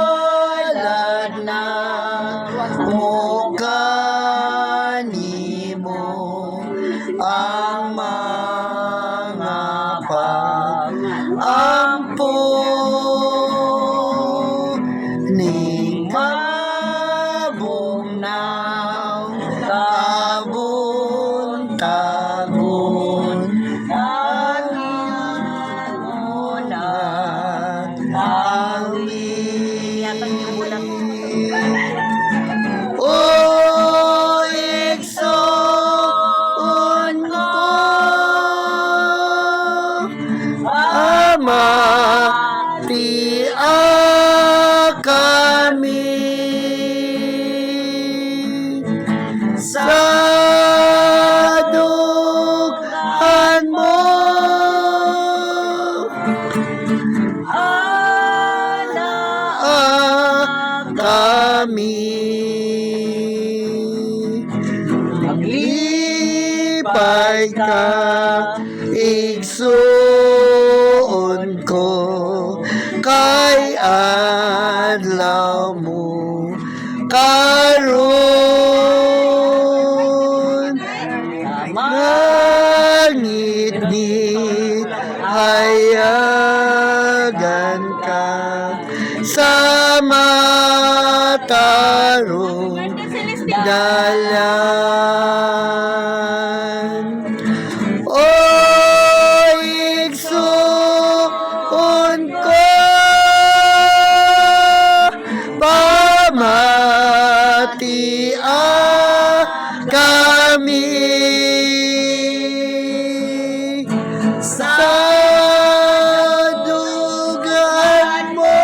Ihalad na mo kanimo ang mga pag-ampo ni mabugnaw tabon-tabon o igsoon ko ama tiya kami sa dughan mo kami maglipay ka igsuon ko kay adlaw mo karon mangit-ngit hayagan ka sa matarong dalan o igsuon ko pamatia kami sa dugan mo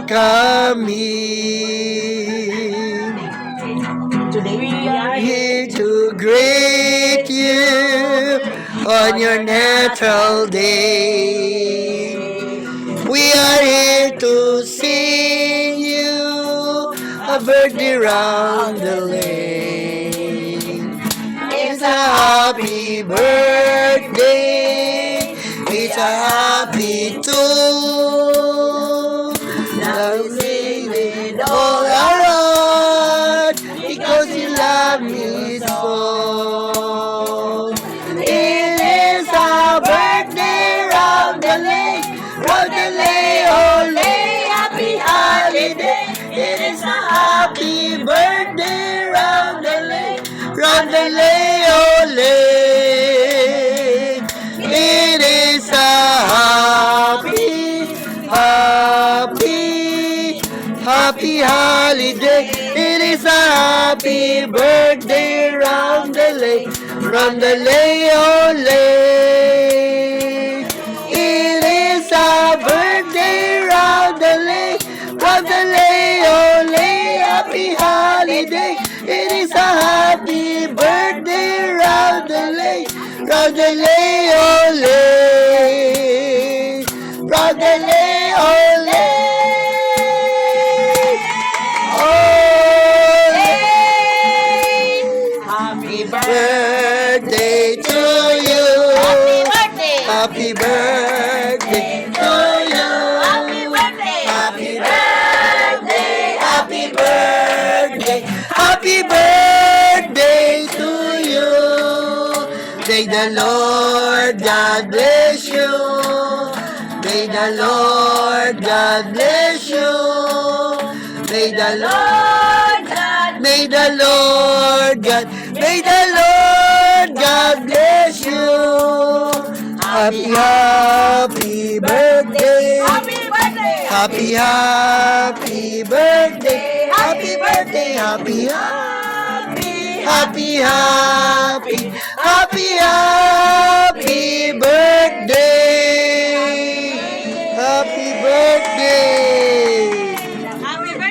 kami. Today we are Here to greet you on your natural day. We are here to sing you a birthday round the lane. It's a happy birthday. It's a happy tune. Now we sing with all our heart because you love me so. It is our birthday round the lake, ole, happy holiday. It is a happy birthday round the lake, ole. It is a happy holiday. It is a happy birthday round the lake, ole. It is a birthday round the lake, ole. Happy holiday. It is a happy birthday round the lake, ole. Ole. happy Birthday to you. Happy birthday to you. Happy birthday. Happy birthday. Happy birthday. Happy birthday to you. May the Lord God bless you. May the Lord God bless you. May the Lord God, may the Lord God, may the Lord God bless you. Happy, happy birthday. Happy birthday. Happy, happy birthday. Happy birthday. Happy, happy, happy, happy, happy, happy birthday. Happy birthday. Happy birthday.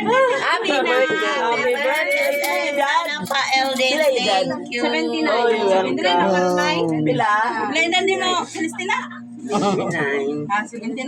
Thank you. 79. Oh, you're 79 na welcome. Karmay. Bila. Blendan din mo, Celestina. 59. 79.